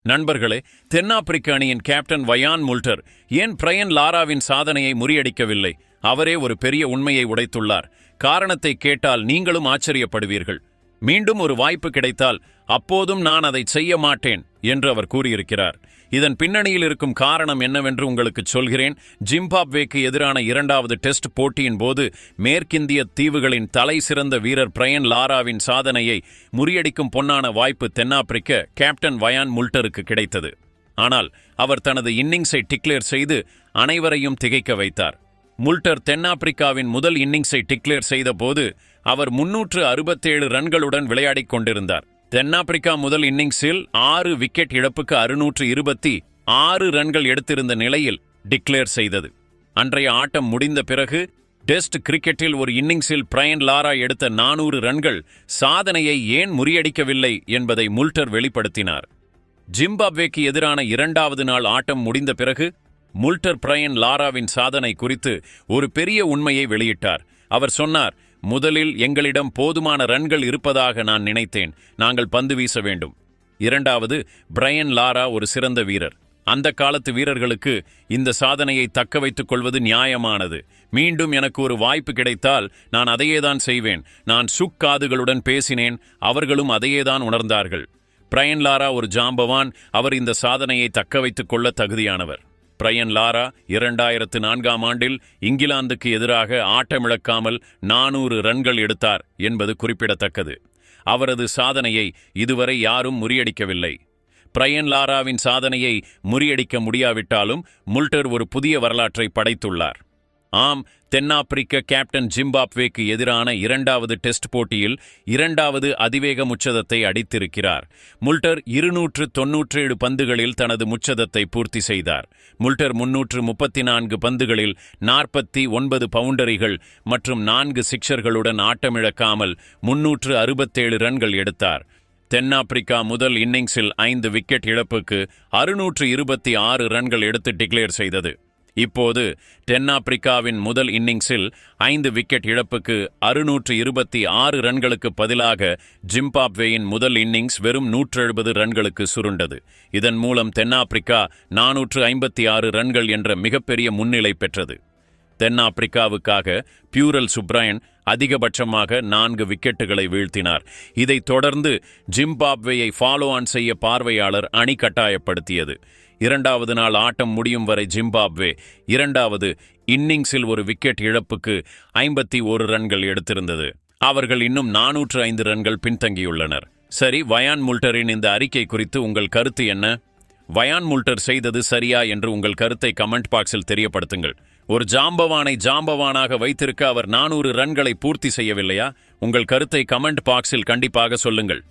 நண்பர்களே, தென்னாப்பிரிக்க அணியின் கேப்டன் வயான் முல்டர் ஏன் பிரையன் லாராவின் சாதனையை முறியடிக்கவில்லை? அவரே ஒரு பெரிய உண்மையை உடைத்துள்ளார். காரணத்தை கேட்டால் நீங்களும் ஆச்சரியப்படுவீர்கள். மீண்டும் ஒரு வாய்ப்பு கிடைத்தால் அப்போதும் நான் அதை செய்ய மாட்டேன் என்று அவர் கூறியிருக்கிறார். இதன் பின்னணியில் இருக்கும் காரணம் என்னவென்று உங்களுக்கு சொல்கிறேன். ஜிம்பாப்வேக்கு எதிரான இரண்டாவது டெஸ்ட் போட்டியின் போது மேற்கிந்திய தீவுகளின் தலை சிறந்த வீரர் பிரையன் லாராவின் சாதனையை முறியடிக்கும் பொன்னான வாய்ப்பு தென்னாப்பிரிக்க கேப்டன் வயான் முல்டருக்கு கிடைத்தது. ஆனால் அவர் தனது இன்னிங்ஸை டிக்ளேர் செய்து அனைவரையும் திகைக்க வைத்தார். முல்டர் தென்னாப்பிரிக்காவின் முதல் இன்னிங்ஸை டிக்ளேர் செய்த போது அவர் 367 ரன்களுடன் விளையாடிக் கொண்டிருந்தார். தென்னாப்பிரிக்கா முதல் இன்னிங்ஸில் 6 விக்கெட் இழப்புக்கு 626 ரன்கள் எடுத்திருந்த நிலையில் டிக்ளேர் செய்தது. அன்றைய ஆட்டம் முடிந்த பிறகு டெஸ்ட் கிரிக்கெட்டில் ஒரு இன்னிங்ஸில் பிரையன் லாரா எடுத்த 400 ரன்கள் சாதனையை ஏன் முறியடிக்கவில்லை என்பதை முல்டர் வெளிப்படுத்தினார். ஜிம்பாப்வேக்கு எதிரான இரண்டாவது நாள் ஆட்டம் முடிந்த பிறகு முல்டர் பிரையன் லாராவின் சாதனை குறித்து ஒரு பெரிய உண்மையை வெளியிட்டார். அவர் சொன்னார், முதலில் எங்களிடம் போதுமான ரன்கள் இருப்பதாக நான் நினைத்தேன். நாங்கள் பந்து வீச வேண்டும். இரண்டாவது, பிரையன் லாரா ஒரு சிறந்த வீரர். அந்த காலத்து வீரர்களுக்கு இந்த சாதனையை தக்க வைத்துக் கொள்வது நியாயமானது. மீண்டும் எனக்கு ஒரு வாய்ப்பு கிடைத்தால் நான் அதையேதான் செய்வேன். நான் சுக்காதுகளுடன் பேசினேன். அவர்களும் அதையேதான் உணர்ந்தார்கள். பிரையன் லாரா ஒரு ஜாம்பவான். அவர் இந்த சாதனையை தக்க வைத்துக் கொள்ள தகுதியானவர். பிரையன் லாரா 2004ஆம் ஆண்டில் இங்கிலாந்துக்கு எதிராக ஆட்டமிழக்காமல் 400 ரன்கள் எடுத்தார் என்பது குறிப்பிடத்தக்கது. அவரது சாதனையை இதுவரை யாரும் முறியடிக்கவில்லை. பிரையன் லாராவின் சாதனையை முறியடிக்க முடியாவிட்டாலும் முல்டர் ஒரு புதிய வரலாற்றை படைத்துள்ளார். ஆம், தென்னாப்பிரிக்க கேப்டன் ஜிம்பாப்வேக்கு எதிரான இரண்டாவது டெஸ்ட் போட்டியில் இரண்டாவது அதிவேக முச்சதத்தை அடித்திருக்கிறார். முல்டர் 297 பந்துகளில் தனது முச்சதத்தை பூர்த்தி செய்தார். முல்டர் 334 பந்துகளில் 49 பவுண்டரிகள் மற்றும் 4 சிக்சர்களுடன் ஆட்டமிழக்காமல் 367 ரன்கள் எடுத்தார். தென்னாப்பிரிக்கா முதல் இன்னிங்ஸில் 5 விக்கெட் இழப்புக்கு 626 ரன்கள் எடுத்து டிக்ளேர் செய்தது. இப்போது தென்னாப்பிரிக்காவின் முதல் இன்னிங்ஸில் 5 விக்கெட் இழப்புக்கு 626 ரன்களுக்கு பதிலாக ஜிம்பாப்வேயின் முதல் இன்னிங்ஸ் வெறும் 170 ரன்களுக்கு சுருண்டது. இதன் மூலம் தென்னாப்பிரிக்கா 456 ரன்கள் என்ற மிகப்பெரிய முன்னிலை பெற்றது. தென்னாப்பிரிக்காவுக்காக பியூரல் சுப்ராயன் அதிகபட்சமாக 4 விக்கெட்டுகளை வீழ்த்தினார். இதைத் தொடர்ந்து ஜிம்பாப்வேயை ஃபாலோ ஆன் செய்ய பார்வையாளர் அணி கட்டாயப்படுத்தியது. இரண்டாவது நாள் ஆட்டம் முடியும் வரை ஜிம்பாப்வே இரண்டாவது இன்னிங்ஸில் ஒரு விக்கெட் இழப்புக்கு 51 ரன்கள் எடுத்திருந்தது. அவர்கள் இன்னும் 405 ரன்கள் பின்தங்கியுள்ளனர். சரி, வயான் முல்டரின் இந்த அறிக்கை குறித்து உங்கள் கருத்து என்ன? வயான் முல்டர் செய்தது சரியா என்று உங்கள் கருத்தை கமெண்ட் பாக்ஸில் தெரியப்படுத்துங்கள். ஒரு ஜாம்பவானை ஜாம்பவானாக வைத்திருக்க அவர் 400 ரன்களை பூர்த்தி செய்யவில்லையா? உங்கள் கருத்தை கமெண்ட் பாக்ஸில் கண்டிப்பாக சொல்லுங்கள்.